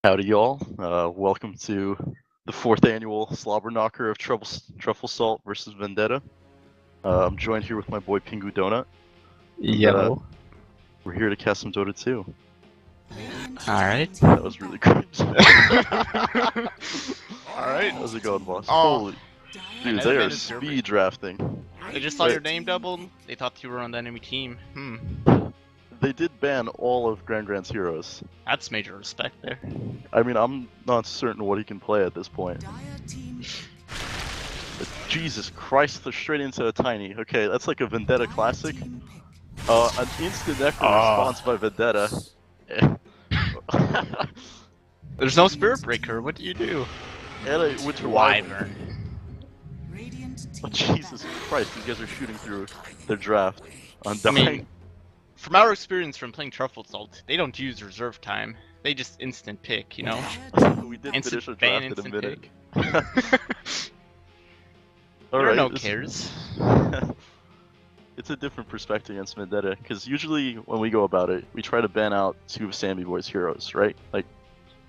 Howdy, y'all. Welcome to the 4th annual Slobber Knocker of Truffle Salt versus Vendetta. I'm joined here with my boy Pingu Donut. Yo. We're here to cast some Dota 2. Alright. That was really great. Alright. How's it going, boss? Oh. Holy. Dude, they are speed drafting. They just saw your name doubled. They thought you were on the enemy team. They did ban all of Grand's heroes. That's major respect there. I mean, I'm not certain what he can play at this point. But Jesus Christ, they're straight into a tiny. Okay, that's like a Vendetta classic. An instant echo response by Vendetta. There's no Spirit Breaker. What do you do? And a Winter Wyvern. Oh, Jesus Christ, these guys are shooting through their draft. Undying. I mean, from our experience from playing Truffle Salt, they don't use reserve time. They just instant pick, you know? We did finish a ban, draft in a minute. Alright, no cares. It's a different perspective against Vendetta, because usually when we go about it, we try to ban out 2 of Sammy Boy's heroes, right? Like,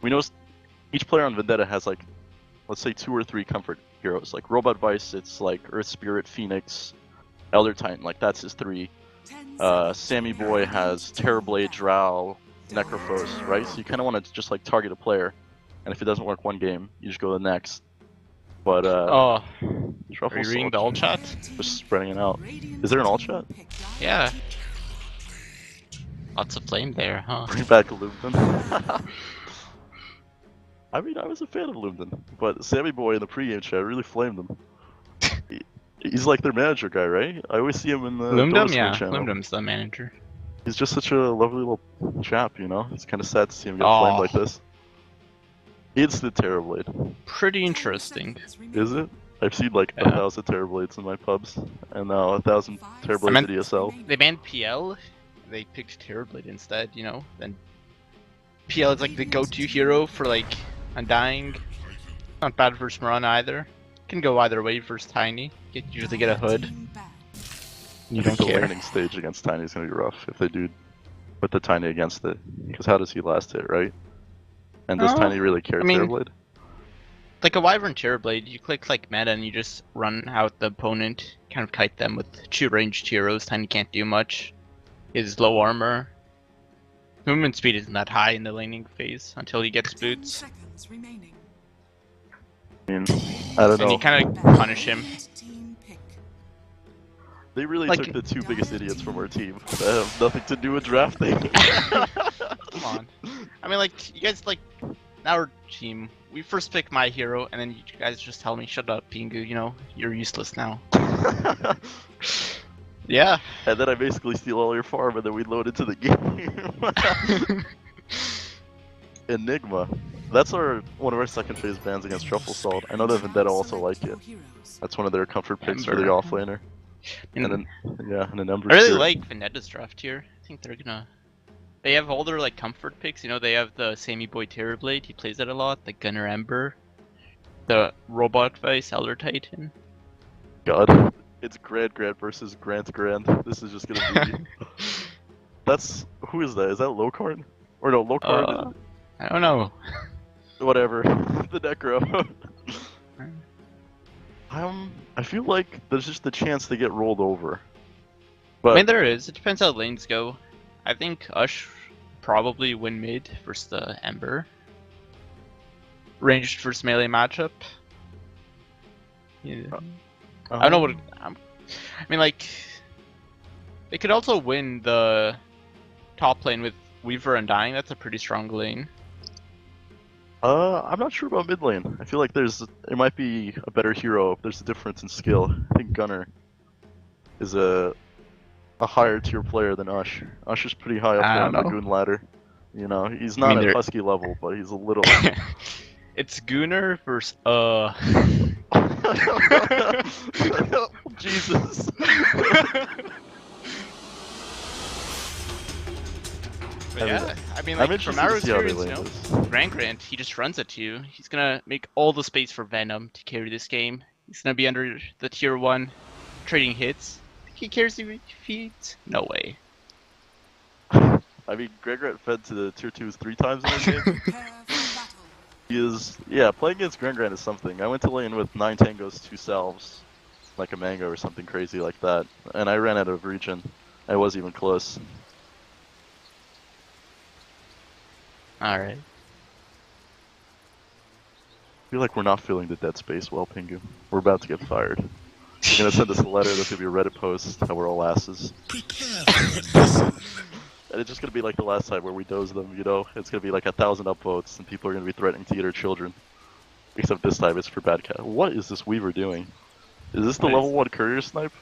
we know each player on Vendetta has like, let's say 2 or 3 comfort heroes. Like Robot Vice, it's like Earth Spirit, Phoenix, Elder Titan, like that's his 3. Sammy Boy has Terrorblade, Drow, Necrophos, right? So you kind of want to just like target a player, and if it doesn't work one game, you just go to the next. But are Truffle you reading Salt, the alt chat? just spreading it out. Is there an alt chat? Yeah. Lots of flame there, huh? Bring back Lumden. I mean, I was a fan of Lumden, but Sammy Boy in the pregame chat really flamed him. He's like their manager guy, right? I always see him in the Lumdum, Dota yeah. channel. Lumdum's the manager. He's just such a lovely little chap, you know? It's kind of sad to see him get flamed like this. Instant Terrorblade. Pretty interesting. Is it? I've seen like 1,000 Terrorblades in my pubs, and now 1,000 Terrorblades at ESL. They banned PL, they picked Terrorblade instead, you know? Then PL is like the go-to hero for like Undying. Not bad versus Marana either. Can go either way versus Tiny. Usually get a hood. You don't the care. laning stage against Tiny is going to be rough if they do put the Tiny against it. Because how does he last it, right? And does Tiny really care Terrorblade? Like a Wyvern Terrorblade, you click like meta and you just run out the opponent, kind of kite them with 2 ranged heroes. Tiny can't do much. He has low armor. Movement speed isn't that high in the laning phase until he gets boots. I mean, I don't know. And you kind of punish him. They really took the 2 biggest idiots from our team that have nothing to do with drafting. Come on. I mean, like, you guys, like, our team, we first pick my hero, and then you guys just tell me, shut up, Pingu, you know, you're useless now. Yeah. And then I basically steal all your farm, and then we load into the game. Enigma. That's one of our second phase bans against Truffle Salt. I know that Vendetta also like it. That's one of their comfort picks for the offlaner. And then, and an Ember. I really like Vendetta's draft here. I think they're gonna. They have all their like comfort picks. You know, they have the Sammy Boy Terrorblade. He plays that a lot. The Gunner Ember, the Robot Vice Elder Titan. God, it's Grand versus Grand. This is just gonna be. That's who is that? Is that Locarn? Or no, Locarn? I don't know. Whatever. The Necro. I feel like there's just a chance they get rolled over. But I mean, there is. It depends how lanes go. I think Ush probably win mid versus the Ember. Ranged versus melee matchup. Yeah. I don't know what. I mean, like, they could also win the top lane with Weaver and Dying. That's a pretty strong lane. I'm not sure about mid lane. I feel like it might be a better hero if there's a difference in skill. I think Gunner is a higher tier player than Ush. Ush is pretty high up there on the Goon ladder. You know, he's not at Husky level, but he's a little. It's Gunner versus Jesus. But yeah, I mean, like, from our experience, you know, Grant, he just runs at you. He's gonna make all the space for Venom to carry this game. He's gonna be under the tier 1, trading hits. He cares if he feeds? No way. I mean, Greg fed to the tier 2s 3 times in the game. He is, yeah, playing against Grand is something. I went to lane with 9 tangos, 2 salves, like a mango or something crazy like that, and I ran out of regen. I was even close. Alright. I feel like we're not feeling the dead space well, Pingu. We're about to get fired. They're gonna send us a letter that's gonna be a Reddit post how we're all asses. And it's just gonna be like the last time where we doze them, you know? It's gonna be like 1,000 upvotes and people are gonna be threatening to eat our children. Except this time it's for bad cat. What is this Weaver doing? Is this the level 1 courier snipe?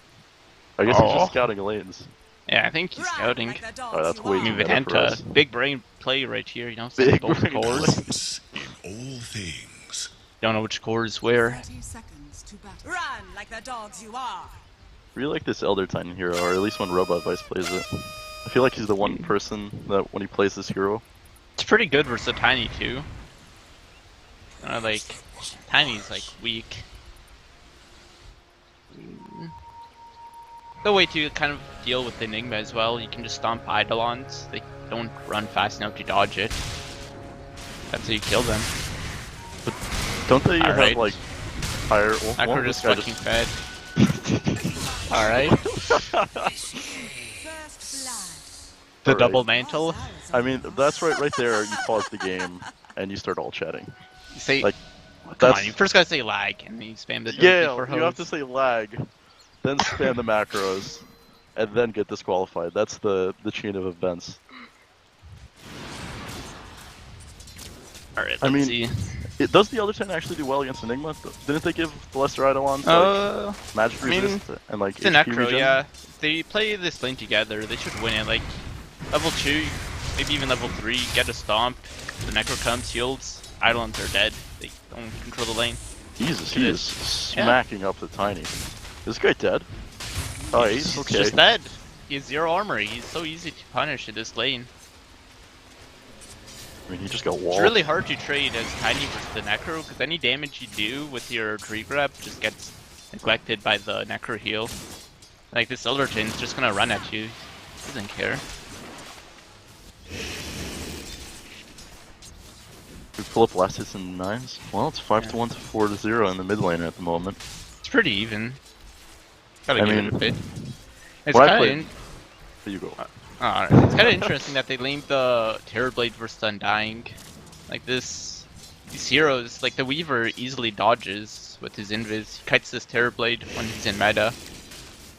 I guess he's just scouting lanes. Yeah, I think he's scouting. Oh, that's way too meta for us. Vendetta, big brain play right here, you know, setting both cores. In all things. Don't know which core is where. 30 seconds to battle. Run like the dogs you are. I really like this Elder Titan hero, or at least when Robot Vice plays it. I feel like he's the one person that when he plays this hero. It's pretty good versus Tiny too. Like, Tiny's like weak. The way to kind of deal with Enigma as well, you can just stomp Eidolons. They don't run fast enough to dodge it. That's how you kill them. But don't they have like higher? Necro just fucking fed. Alright. The double mantle. I mean, that's right there. You pause the game and you start all chatting. You say, like, come on, you first gotta say lag, and then you spam the yeah. before You have to say lag, then spam the macros, and then get disqualified. That's the chain of events. Alright, I mean, see. Does the other 10 actually do well against Enigma? Didn't they give the lesser Eidolons magic resist and like it's a HP Necro, regen? yeah. If they play this lane together, they should win it. Like, level 2, maybe even level 3, get a stomp, the Necro comes, heals, Eidolons are dead. They don't control the lane. Jesus, he is smacking up the Tiny. Is this guy dead? Oh, he's okay. He's just dead. He has 0 armor. He's so easy to punish in this lane. I mean, he just got walled. It's really hard to trade as Tiny versus the Necro, because any damage you do with your tree grab just gets neglected by the Necro heal. Like, this Elderton's just gonna run at you. He doesn't care. We pull up last hits in 9s? Well, it's 5-1 to 4-0 in the mid lane at the moment. It's pretty even. Gotta give it a bit. It's when kinda there you go. It's kind of interesting that they named the Terrorblade versus Undying. Like these heroes, like the Weaver easily dodges with his invis. He kites this Terrorblade when he's in meta.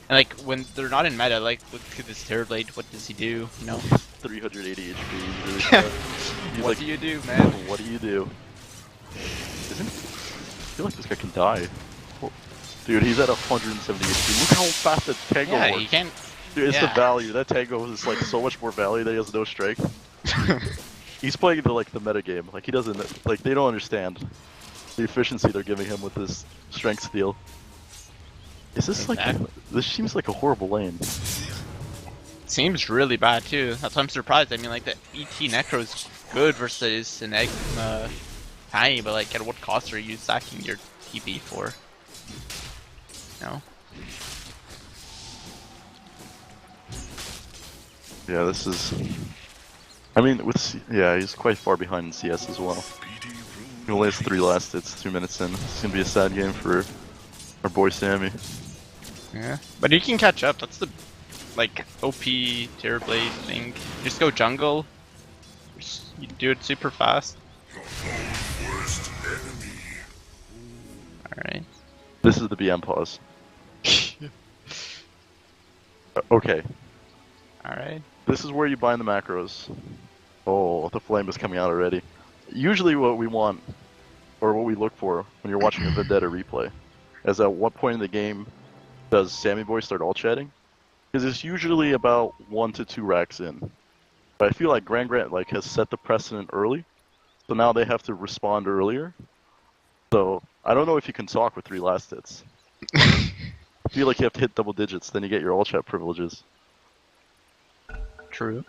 And like when they're not in meta, like look at this Terrorblade, what does he do? You know? 380 HP. Really good. What do you do, man? What do you do? Isn't I feel like this guy can die. Dude, he's at 170 HP. Look how fast that tango works. Yeah, he can't. Dude, it's the value. That tango is like so much more value that he has no strength. He's playing the meta game. Like he doesn't like they don't understand the efficiency they're giving him with this strength steal. Is this like this seems like a horrible lane? Seems really bad too. That's why I'm surprised. I mean, like the ET Necro is good versus an Enigma Tiny, but like at what cost are you sacking your TP for? No. Yeah, this is. I mean, he's quite far behind in CS as well. He only has 3 last hits, 2 minutes in. It's gonna be a sad game for our boy Sammy. Yeah, but you can catch up. That's the like OP Terrorblade thing. Just go jungle. You do it super fast. All right. This is the BM pause. Okay. All right. This is where you bind the macros. Oh, the flame is coming out already. Usually what we want, or what we look for when you're watching a Vendetta replay, is at what point in the game does Sammy Boy start all chatting? Because it's usually about 1 to 2 racks in. But I feel like Grand like has set the precedent early, so now they have to respond earlier. So I don't know if you can talk with 3 last hits. I feel like you have to hit double digits, then you get your all chat privileges. True.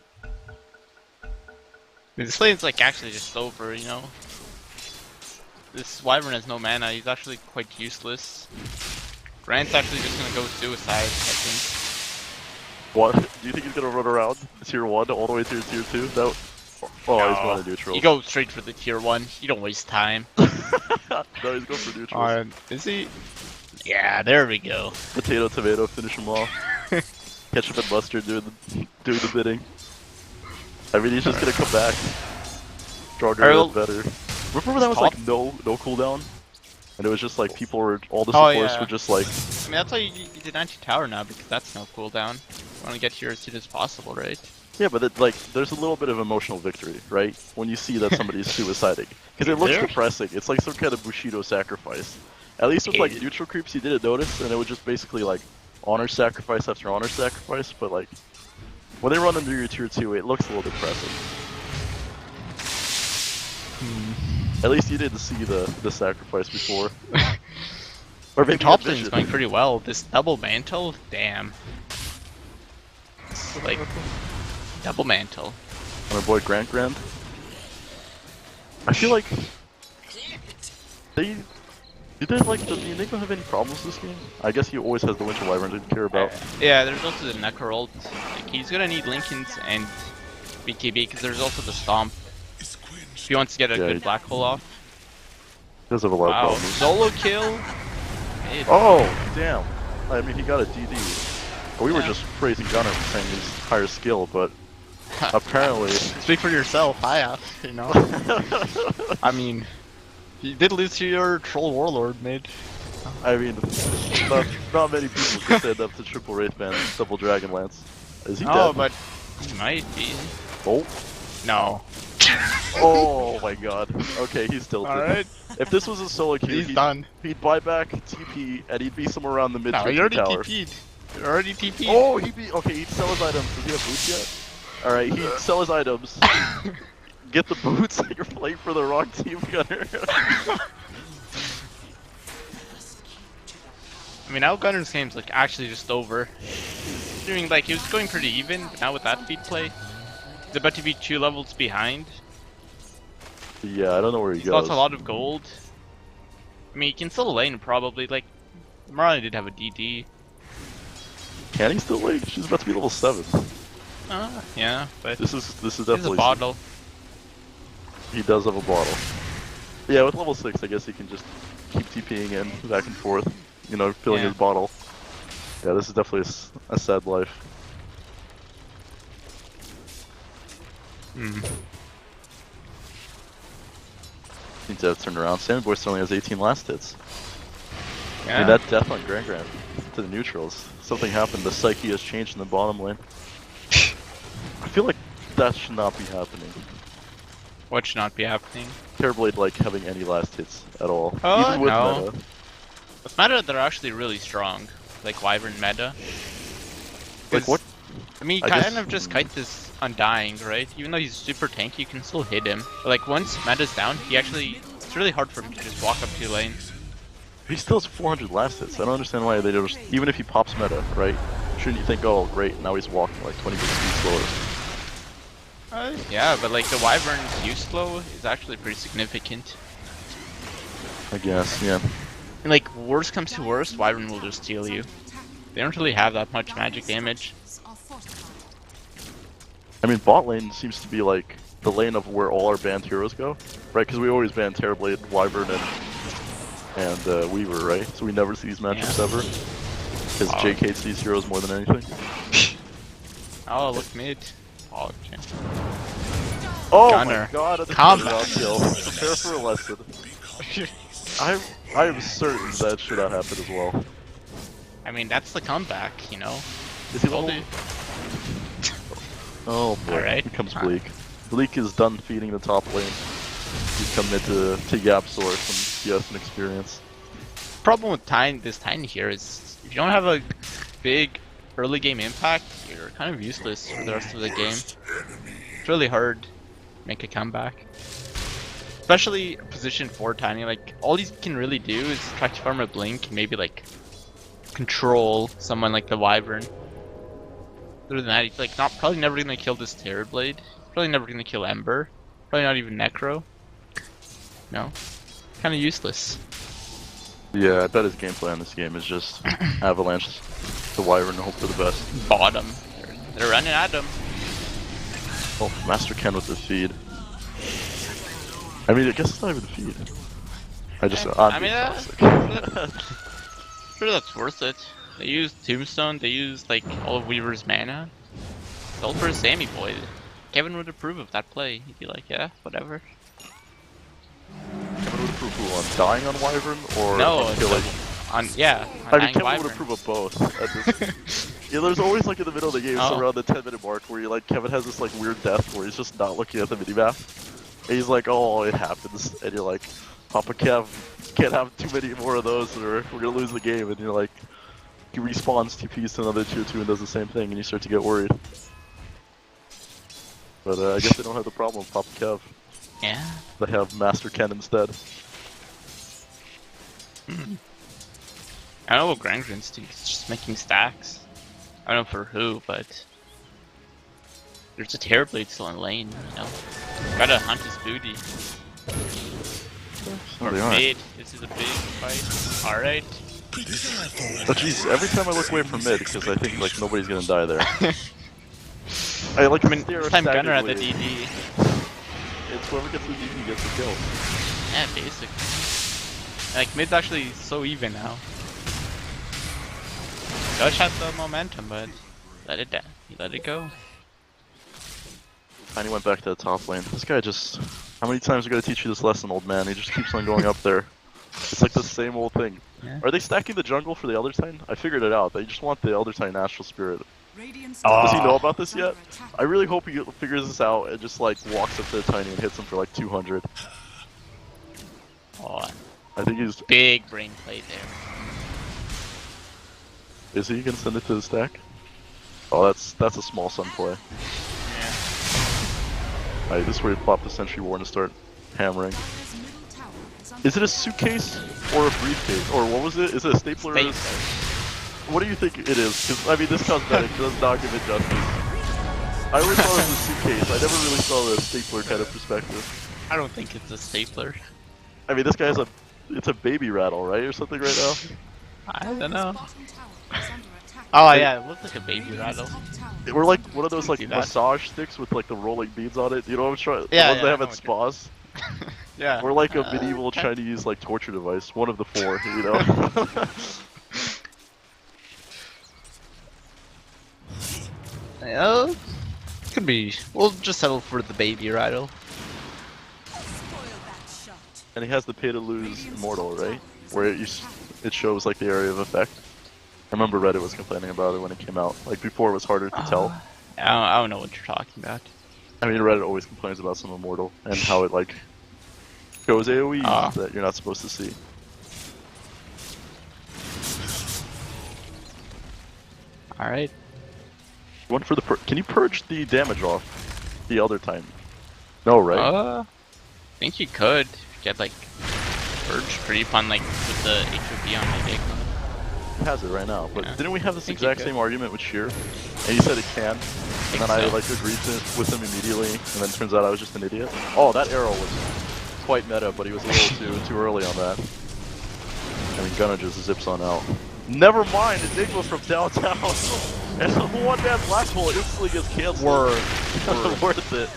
This lane's like actually just over, you know. This Wyvern has no mana, he's actually quite useless. Grant's actually just gonna go suicide, I think. What? Do you think he's gonna run around tier 1 all the way to tier 2? Oh, he's going to neutral. You go straight for the tier 1. You don't waste time. No, he's going for neutral. Is he? Yeah, there we go. Potato, tomato, finish him off. Ketchup and mustard doing the bidding. I mean, he's just gonna come back stronger and better. Remember that was like no cooldown, and it was just like people were all the supports were just like. I mean, that's why you did anti-tower now, because that's no cooldown. You want to get here as soon as possible, right? Yeah, but it, like, there's a little bit of emotional victory, right? When you see that somebody's suiciding, because it looks depressing. It's like some kind of Bushido sacrifice. At least with like neutral creeps, you didn't notice, and it would just basically like honor sacrifice after honor sacrifice. But like when they run under your tier 2, it looks a little depressing. At least you didn't see the sacrifice before. Or maybe top lane's going pretty well. This double mantle, damn. It's like double mantle. On our boy Grand. I feel like did the Enigma have any problems this game? I guess he always has the Winter Wyvern to care about. Yeah, there's also the Necro ult. Like, he's gonna need Linken's and BKB because there's also the Stomp. If he wants to get a good black hole off. He does have a lot of problems. Solo kill. Oh, damn. I mean, he got a DD. We were just praising Gunner for saying he's higher skill, but apparently... Speak for yourself, you know. I mean... You did lose to your troll warlord, mate. I mean, not many people can stand up to triple Wraithband and double Dragonlance. Is he dead? Oh, but he might be. Oh? No. Oh my god. Okay, he's tilted. Alright. If this was a solo queue, he'd buy back TP and he'd be somewhere around the mid tower. No, he already TP'd. He already TP'd. Oh, okay, he'd sell his items. Does he have boots yet? Alright, he'd sell his items. Get the boots, you're playing for the wrong team, Gunner. I mean, now Gunner's game's like actually just over. Doing like he was going pretty even, but now with that feed play, he's about to be 2 levels behind. Yeah, I don't know where he goes. He's lost a lot of gold. I mean, he can still lane probably. Like, Marley did have a DD. Can he still lane? She's about to be level 7. Yeah, but this is definitely. He's a bottle. He does have a bottle. Yeah, with level 6, I guess he can just keep TPing in back and forth, you know, filling his bottle. Yeah, this is definitely a sad life. Need to have turned around. Sammy Boy still only has 18 last hits. Yeah. I mean, that death on Grand to the neutrals. Something happened. The psyche has changed in the bottom lane. I feel like that should not be happening. What should not be happening? Terrorblade like having any last hits at all. Oh, even with no. meta. With meta, they're actually really strong. Like Wyvern meta. Like what? I mean, you kind of just kite this Undying, right? Even though he's super tanky, you can still hit him. But like once meta's down, it's really hard for him to just walk up to your lane. He still has 400 last hits. I don't understand why they just, even if he pops meta, right? Shouldn't you think, oh great, now he's walking like 20% slower? Yeah, but like the Wyvern's use flow is actually pretty significant. I guess, yeah. And like, worst comes to worst, Wyvern will just steal you. They don't really have that much magic damage. I mean, bot lane seems to be like the lane of where all our banned heroes go, right? Because we always ban Terrorblade, Wyvern, and Weaver, right? So we never see these matchups ever. Because Jake hates these heroes more than anything. Oh, look mid. Oh, oh Gunner. My god, that's Combat kill. Prepare for a lesson. I am certain that should not happen as well. I mean, that's the comeback, you know? Is he level? Oh boy, Alright. Here comes Bleak. Bleak is done feeding the top lane. He's come into Yapsor from PS and experience. Problem with this Titan here is, if you don't have a big early game impact, you're kind of useless for the rest of the game. It's really hard to make a comeback. Especially position 4 Tiny, like, all you can really do is try to farm a blink and maybe, like, control someone like the Wyvern. Other than that, he's, like, probably never gonna kill this Terrorblade. Probably never gonna kill Ember. Probably not even Necro. No. Kinda useless. Yeah, I bet his gameplay on this game is just avalanche the Wyvern and hope for the best. Bottom. They're running at him. Oh, Master Ken with the feed. I mean, I guess it's not even a feed. I'm being toxic. Sure, that's worth it. They used Tombstone, they used like all of Weaver's mana. It's all for a Sammy boy. Kevin would approve of that play. He'd be like, yeah, whatever. Kevin would approve who, on dying on Wyvern or No, on killing? on yeah. On I mean, dying Kevin Wyvern. would approve of both. At this. Yeah, there's always like in the middle of the game, so around the 10-minute mark, where you like Kevin has this like weird death where he's just not looking at the minimap, and he's like, "Oh, it happens," and you're like, "Papa Kev, can't have too many more of those, or we're gonna lose the game." And you're like, he respawns TPs to another tier 2 and does the same thing, and you start to get worried. But I guess they don't have the problem with Papa Kev. Yeah. They have Master Ken instead. I don't know what Grangren's do. He's just making stacks. I don't know for who, but there's a Terrorblade still in lane. You know, gotta hunt his booty. Or mid. This is a big fight. All right. Oh jeez, every time I look away from mid, because I think like nobody's gonna die there. I like to stare This time Gunner at the staggeringly. DD. It's whoever gets the DD gets the kill. Yeah, basically. Like mid's actually so even now. Josh has the momentum, but let it down. He let it go. And he went back to the top lane. This guy just... How many times are I gonna teach you this lesson, old man? He just keeps on going up there. It's like the same old thing. Yeah. Are they stacking the jungle for the Elder Titan? I figured it out. They just want the Elder Titan Astral Spirit. Does he know about this yet? I really hope he figures this out and just like walks up to the Tiny and hits him for like 200. Oh, I think he's... big brain play there. Is he gonna send it to the stack? Oh, that's a small sun play. Yeah. Alright, this is where you plop the Sentry Ward and start hammering. Is it a suitcase or a briefcase? Or what was it? Is it a stapler? What do you think it is? Because, I mean, this cosmetic does not give it justice. I always thought it was a suitcase. I never really saw the stapler kind of perspective. I don't think it's a stapler. I mean, this guy has a... It's a baby rattle, right? Or something right now? I don't know. Oh yeah, it looks like a baby rattle. We're like one of those like See that? massage sticks with like the rolling beads on it. You know what I'm trying? Yeah, the ones yeah, they I have know at what spas. Yeah. We're like a medieval okay. Chinese like torture device. One of the 4, you know? Yeah, could be. We'll just settle for the baby rattle. And he has the pay to lose immortal, right? Where it shows like the area of effect. I remember Reddit was complaining about it when it came out. Like before it was harder to tell. I don't know what you're talking about. I mean Reddit always complains about some immortal and how it like goes AoE that you're not supposed to see. Alright. One for the can you purge the damage off the Elder Titan? No, right? I think you could get like purge creep on like with the HOD on my dick. It has it right now, but Yeah. didn't we have this think you exact could. same argument with Sheer? And he said it can, and then I so. like agreed with him immediately, and then turns out I was just an idiot. Oh, that arrow was quite meta, but he was a little too early on that. I mean, Gunnar just zips on out. Never mind, Enigma from downtown, and the one-man black hole instantly gets canceled. Word. Worth it.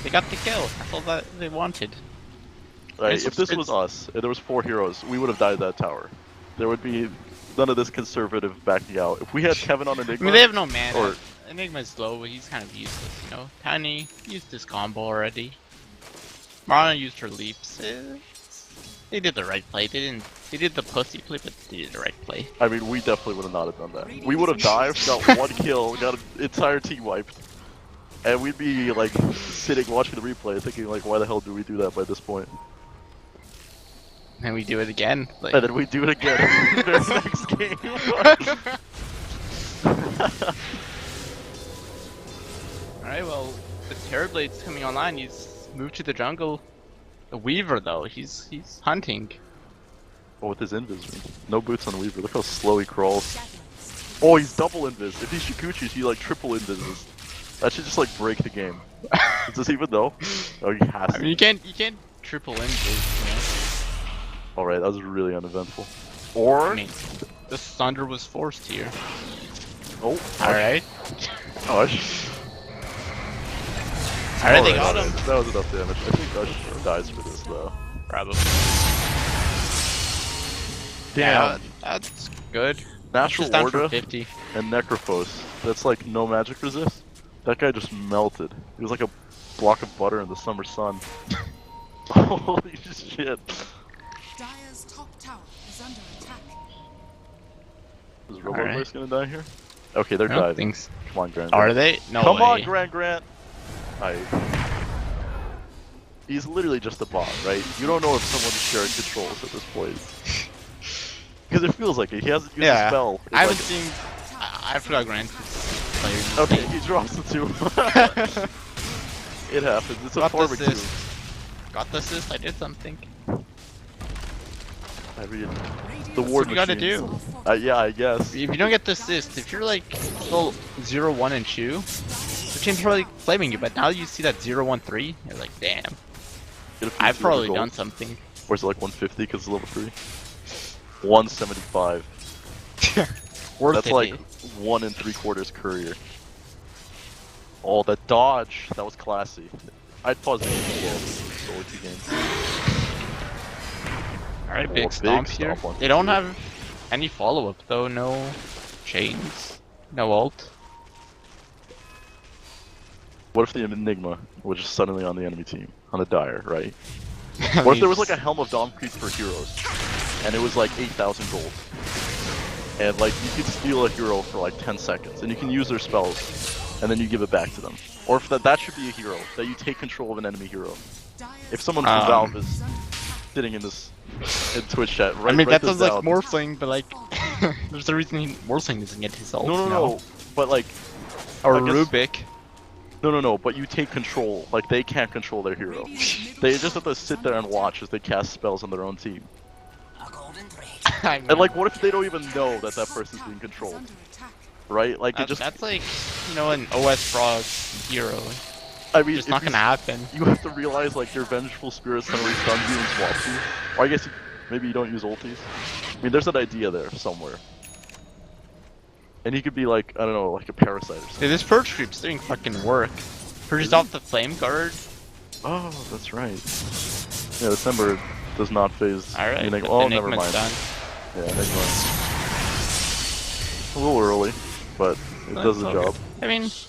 They got the kill. That's all that they wanted. Right, It's- if this was it's- us, and there was 4 heroes, we would have died that tower. There would be none of this conservative backing out. If we had Kevin on I Enigma, mean, they have no mana. Or- Enigma's low, but he's kind of useless, you know? Tiny used his combo already. Marana used her leaps. They did the right play. They did the pussy play, but they did the right play. I mean, we definitely would have not have done that. We would have dived, got 1 kill, got an entire team wiped, and we'd be like sitting watching the replay, thinking like, why the hell do we do that by this point? And we do it again. Like, And then we do it again in the very next game. Alright, well, the Terrorblade's coming online. He's moved to the jungle. The Weaver, though, he's hunting. Oh, with his invis, no boots on Weaver. Look how slow he crawls. Oh, he's double invis. If he's Shikuchi's, he like triple invises. That should just like break the game. Does he even know? Oh, he has I to. mean, you can't triple invis, Alright, that was really uneventful. Or... I mean, the Thunder was forced here. Oh, Alright. Hush. Alright, they got him. That was enough damage. I think Ush dies for this though. Probably. Damn. Yeah, that's good. Natural Just down for Order 50. and Necrophos. That's like no magic resist. That guy just melted. He was like a block of butter in the summer sun. Holy shit. Dire's top tower is under attack. Is Robo Alright. Voice gonna die here? Okay, they're I don't diving. think so. Come on, Grant. Are they? No Come way. on, Grant. He's literally just a bot, right? You don't know if someone's sharing controls at this point. Because it feels like it. He hasn't used a spell. It's I haven't like- seen. I forgot Grant. Okay, he drops the 2. It happens. It's a Got the farming assist. too. Got the assist. I did something. I mean, the Radiant's ward you gotta machine. do. Yeah, I guess. If you don't get the assist, if you're like still 0, 1, and 2, the team's probably flaming you. But now you see that 0, 1, 3, you're like, damn. Get a few I've silver probably gold. done something. Or is it like 150 because it's level 3? 175. Worth That's it. like 1 3/4 courier. Oh, that dodge! That was classy. I'd pause the game as well. Solo 2 games. Alright, Oh, big big stomp here. stomp on They don't two. have any follow up though. No chains. No ult. What if the Enigma was just suddenly on the enemy team? On the Dire, right? What if there was like a Helm of Dom Creep for heroes? And it was like 8,000 gold. And like you could steal a hero for like 10 seconds. And you can use their spells. And then you give it back to them. Or if that should be a hero. That you take control of an enemy hero. If someone from Valve is sitting in this in Twitch chat, right? I mean, write that this sounds like down. Morphling, but like, there's a reason Morphling doesn't get his ult. No. But like, Or I guess- Rubik. no. But you take control. Like they can't control their hero. They just have to sit there and watch as they cast spells on their own team. I mean, And like, what if they don't even know that that person's being controlled? Right? Like it just. that's like, you know, an OS Frog hero. I mean, It's if not you- gonna happen. You have to realize like your vengeful spirit suddenly stuns you and swaps you. Or I guess maybe you don't use ultis. I mean, there's an idea there somewhere. And he could be like, I don't know, like a parasite or something. Dude, this Purge Creep's doing fucking work. Purges off the Flame Guard. Oh, that's right. Yeah, the Ember does not phase. Alright, the Enigma. the Oh, never Enigma's mind. done. Yeah, Enigma. A little early, but it does the That's all job. good. I mean, he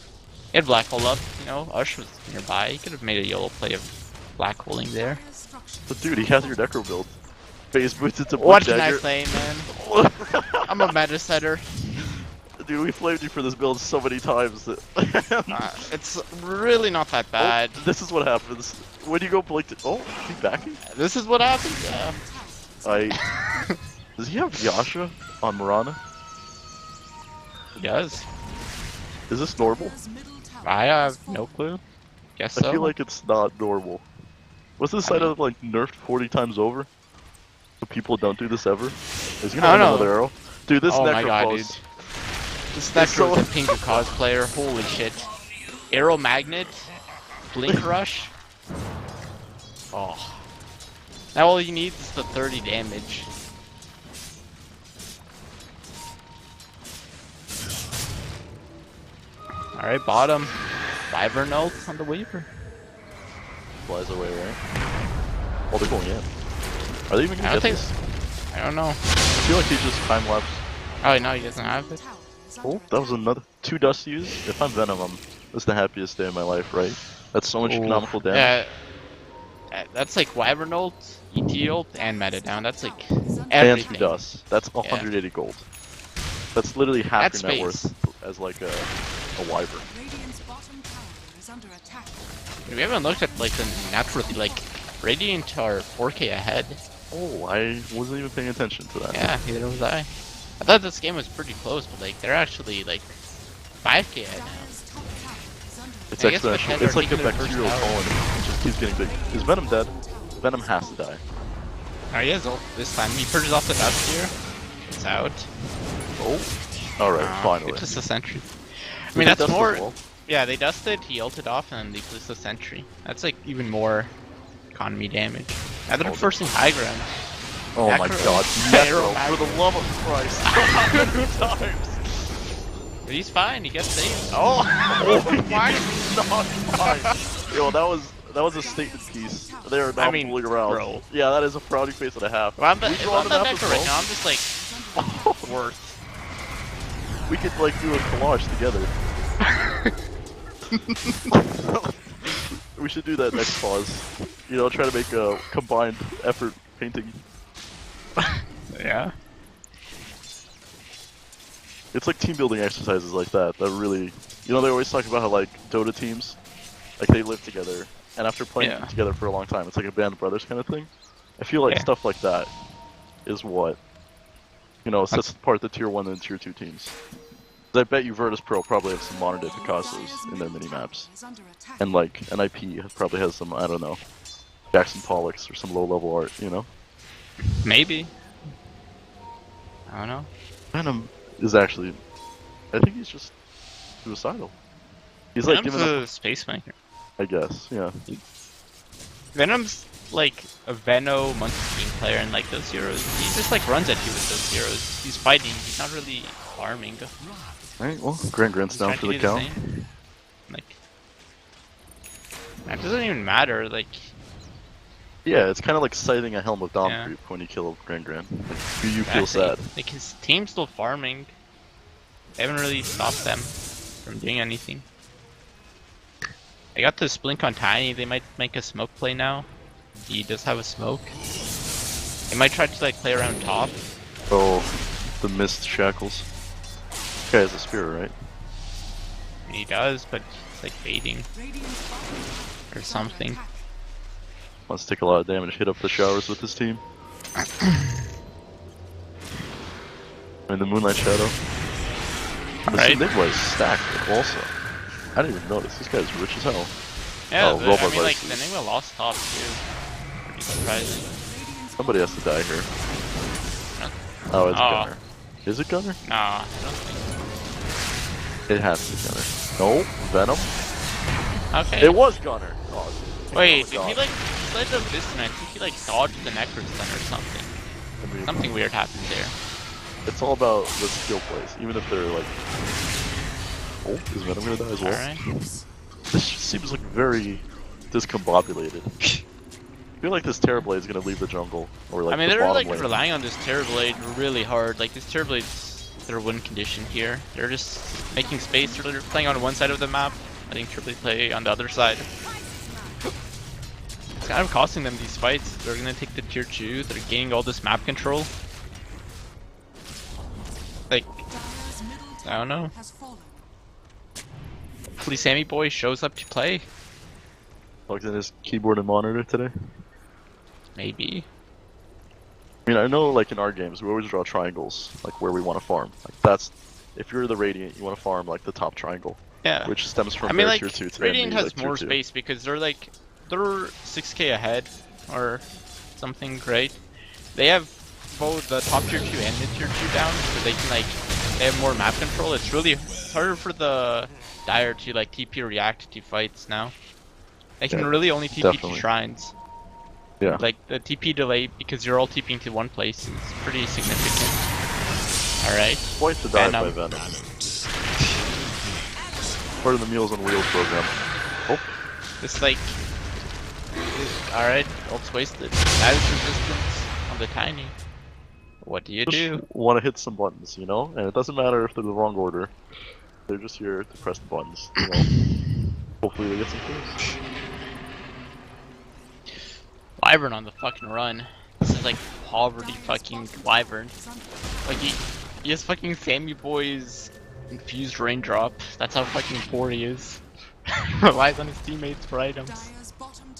had Black Hole up, you know, Ush was nearby. He could have made a YOLO play of Black Holing there. But dude, he has your Necro build. Phase boots into What Blue can I Dagger. say, man? I'm a meta setter. Dude, we flamed you for this build so many times that It's really not that bad. Oh, this is what happens when you go blink. Oh, is he backing? This is what happens, yeah. Does he have Yasha on Mirana? He does. Is this normal? I have no clue. Guess so. I feel like it's not normal. What's this side mean- of like nerfed 40 times over? So people don't do this ever? Is he I gonna have don't know. another arrow? Dude, this Oh my Necro god, pose. dude. This Necro so- is a Pingu cosplayer, holy shit. Arrow Magnet, Blink Rush. Oh. Now all you need is the 30 damage. Alright, bottom. Wyvern ult on the Weaver. Flies away, right? Oh, they're going in. Are they even I gonna don't get think. this? I don't know. I feel like he just time lapse. Oh, no, he doesn't have it. Oh, that was another 2 dust use. If I'm Venom, that's the happiest day of my life, right? That's so much Ooh. economical damage. Yeah. That's like Wyvern ult, ET ult, and meta down. That's like And everything. 2 dust. That's 180 gold. That's literally half That's your net space. worth as like a wyvern. Radiant's bottom tower is under attack. We haven't looked at like the naturally like Radiant are 4K ahead. Oh, I wasn't even paying attention to that. Yeah, neither was I. I thought this game was pretty close, but like they're actually like 5K ahead now. Dire's top tower is under It's I guess the exponential. heads It's are like a taking their first bacterial tower. colony. It just keeps getting big. Is Venom dead? Venom has to die. Oh, he has ult this time. He purges off the dust here. It's out. Oh. Alright, finally. It's just a sentry. I Did mean, they that's dust the more. wall? Yeah, they dusted, he ulted off, and then they placed the sentry. That's like even more economy damage. Now they're forcing high ground. Oh my Necro. god. Arrow Necro, for the love of Christ. How many times? But he's fine, he gets saved. Oh! Oh, he's not fine. Yo, that was a statement piece. They are not fooling around. bro. Yeah, that is a frowny face and a half. Well, I'm the, We if draw I'm the the map Vector as right well. now, I'm just like worth. We could like do a collage together. We should do that next pause. You know, try to make a combined effort painting. Yeah. It's like team building exercises like that that really, you know, they always talk about how like Dota teams, like they live together, and after playing Yeah. together for a long time, it's like a band of brothers kind of thing. I feel like Yeah. stuff like that is what, you know, sets apart the tier 1 and tier 2 teams. 'Cause I bet you Virtus Pro probably have some modern day Picassos in their mini-maps. And like, NIP probably has some, I don't know, Jackson Pollocks or some low-level art, you know? Maybe. I don't know. Venom is actually, I think he's just suicidal. He's like Venom's giving up, a space maker. I guess, yeah. Venom's like a Veno Monkey King player in like those heroes. He just like runs at you with those heroes. He's fighting, he's not really farming. Right, well, Grant's He's down trying for to the do count. same. Like, that doesn't even matter. Like, Yeah, it's kind of like sighting a Helm of Dom Yeah. creep when you kill Grand. Like, do you feel exactly. sad? Like his team's still farming. They haven't really stopped them from doing anything. They got the Splink on Tiny. They might make a smoke play now. He does have a smoke. They might try to like play around top. Oh, the missed shackles. This guy has a spear, right? And he does, but he's like baiting or something. Wants to take a lot of damage, hit up the showers with his team. And the Moonlight Shadow. Alright. This Nigma is stacked also. I didn't even notice. This guy's rich as hell. Yeah, Oh, but, Robot I mean like Vices. the Enigma lost top too. Pretty surprising. Somebody has to die here. Oh, it's Oh. Gunner. Is it Gunner? Nah, I don't think. It has to be Gunner. No? Venom? Okay. It was Gunner! Oh, Wait, oh did my he God. like slid of this and I think he like dodged the Necros then or something. I mean, Something weird happened there. it's all about the skill plays, even if they're like... Oh, is Venom gonna die as well? Alright. This seems like very discombobulated. I feel like this Terrorblade is gonna leave the jungle, or like I mean the they're bottom like lane. relying on this Terrorblade really hard. Like this Terrorblade's their win condition here. They're just making space. They're playing on one side of the map. I think Terrorblade play on the other side. It's kind of costing them these fights. They're gonna take the tier 2. They're gaining all this map control. Like, I don't know. Hopefully Sammy Boy shows up to play. Plugged in his keyboard and monitor today. Maybe. I mean, I know like in our games, we always draw triangles, like where we want to farm. Like that's, if you're the Radiant, you want to farm like the top triangle, Yeah. which stems from I mean, their like, tier 2 to Radiant enemy, has like, tier more 2. space because they're 6k ahead or something great. They have both the top tier 2 and mid tier 2 down, so they can they have more map control. It's really harder for the Dire to TP react to fights now. They can Yeah, really only TP definitely. to shrines. Yeah. Like the TP delay because you're all TPing to one place is pretty significant. Alright. Quite the dive by Venom. Venom. Part of the Meals on Wheels program. Oh, It's alright, ult's wasted. Status resistance on the Tiny. What do you just do? want to hit some buttons, you know? And it doesn't matter if they're the wrong order. They're just here to press the buttons, you know? Hopefully they get some kills. Wyvern on the fucking run. This is like poverty fucking Wyvern. Like he has fucking Sammy Boy's infused raindrop. That's how fucking poor he is. Relies on his teammates for items.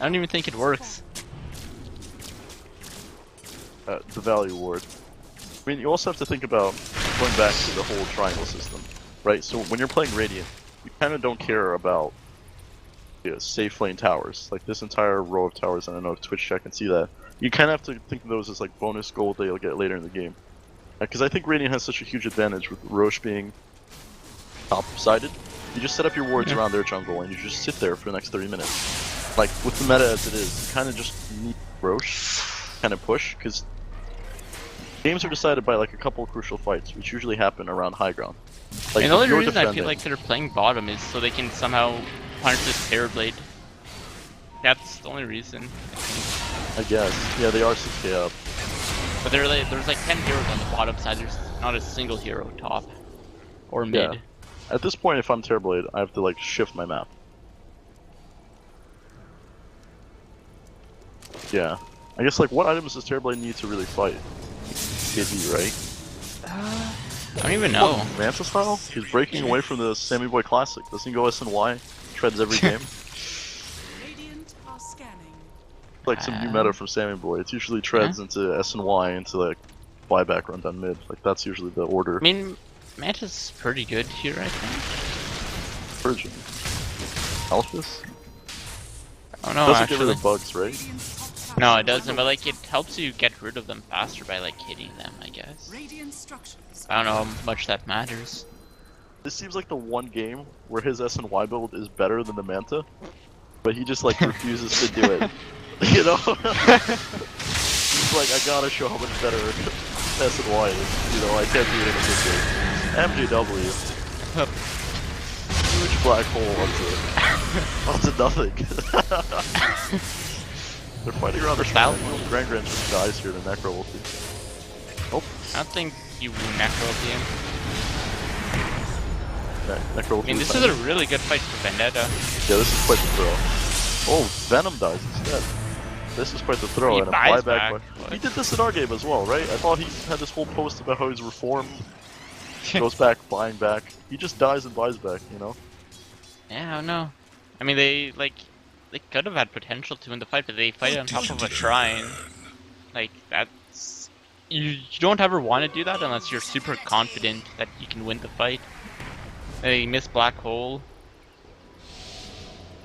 I don't even think it works. The value ward. I mean, you also have to think about going back to the whole triangle system, right? So when you're playing Radiant, you kind of don't care about safe lane towers. Like this entire row of towers, and I know if Twitch chat can see that. You kind of have to think of those as like bonus gold that you'll get later in the game. Because I think Radiant has such a huge advantage with Roche being top-sided. You just set up your wards around their jungle and you just sit there for the next 30 minutes. Like with the meta as it is, you kind of just need Roche kind of push, because games are decided by like a couple of crucial fights, which usually happen around high ground. Like And the only if you're reason I feel defending- like they're playing bottom is so they can somehow punish this Terrorblade. That's the only reason. I think. I guess. Yeah, they are 6k up. But there's like 10 heroes on the bottom side. There's not a single hero top or mid. Yeah. At this point, if I'm Terrorblade, I have to like shift my map. Yeah. I guess like what items does Terrorblade need to really fight? KD, right? I don't even know. Manta style? He's breaking away from the Sammy Boy Classic. Doesn't he go SNY? Treads every game? Radiant are scanning. Like some new meta from Sammy Boy. It's usually treads into SNY into like buyback run down mid. Like that's usually the order. I mean, Manta's pretty good here, I think. Virgin. Alphys? Oh no, Doesn't actually. get rid of bugs, right? Radiant's top tower No, it doesn't, but like it helps you get rid of them faster by like hitting them, I guess. Radiant structures. I don't know how much that matters. This seems like the one game where his SNY build is better than the Manta, but he just like refuses to do it. You know? He's like, I gotta show how much better SNY is. You know, I can't do it in a good game. MJW. Huge black hole onto nothing. They're fighting around the Style. Grand just dies here to Necro ulti. Oh, I don't think you necro him. Necro ulti. I mean, this is a really good fight for Vendetta. Yeah, this is quite the throw. Oh, Venom dies instead. This is quite the throw He and a buys buyback. back. He did this in our game as well, right? I thought he had this whole post about how he's reformed. Goes back, buying back. He just dies and buys back, you know? Yeah, I don't know. I mean, they could have had potential to win the fight, but they fight on top of a shrine. Like that's you don't ever want to do that unless you're super confident that you can win the fight. They missed Black Hole.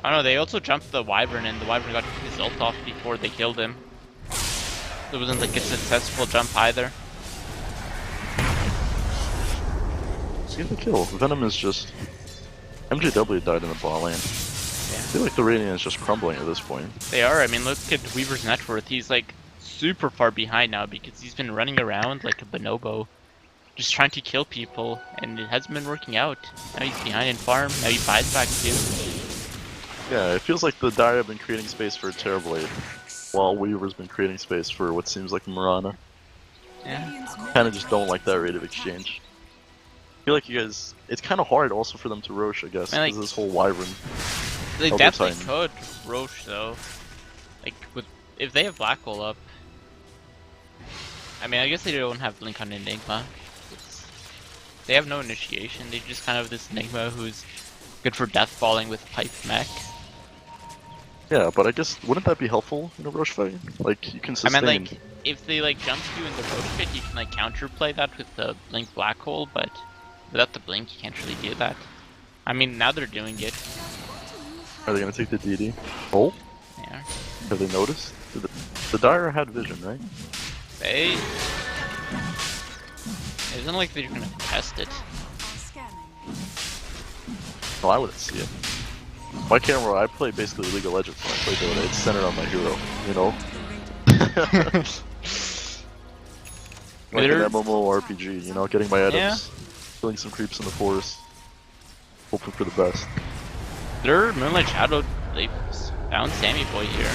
I don't know, they also jumped the Wyvern and the Wyvern got his ult off before they killed him. It wasn't like a successful jump either. Get the kill. Venom is just... MJW died in the bot lane. I feel like the Radiant is just crumbling at this point. They are, I mean look at Weaver's net worth, he's like super far behind now because he's been running around like a bonobo. Just trying to kill people and it hasn't been working out. Now he's behind in farm, now he buys back too. Yeah, it feels like the Dire have been creating space for Terrorblade, while Weaver's been creating space for what seems like Mirana. Yeah. Kinda just don't like that rate of exchange. I feel like you guys... It's kinda hard also for them to Roche, I guess, Man, because like- this whole Wyvern... They Elder definitely Titan. could Roche though. Like with if they have Black Hole up. I mean I guess they don't have Blink on Enigma. They have no initiation, they just kind of have this Enigma who's good for death falling with pipe mech. Yeah, but I guess, wouldn't that be helpful in a Roche fight? Like, you can I sustain... mean like if they like jump you in the Roche pit you can like counterplay that with the Blink Black Hole, but without the Blink you can't really do that. I mean now they're doing it. Are they gonna take the DD? Oh? Yeah. Have they noticed? The Dire had vision, right? They... It isn't like they're gonna test it. Scanning. No, I wouldn't see it. My camera, I play basically League of Legends when I play Dota. It's centered on my hero, you know? Like an MMORPG, you know, getting my items, killing some creeps in the forest, hoping for the best. Their Moonlight Shadow, they found Sammy Boy here.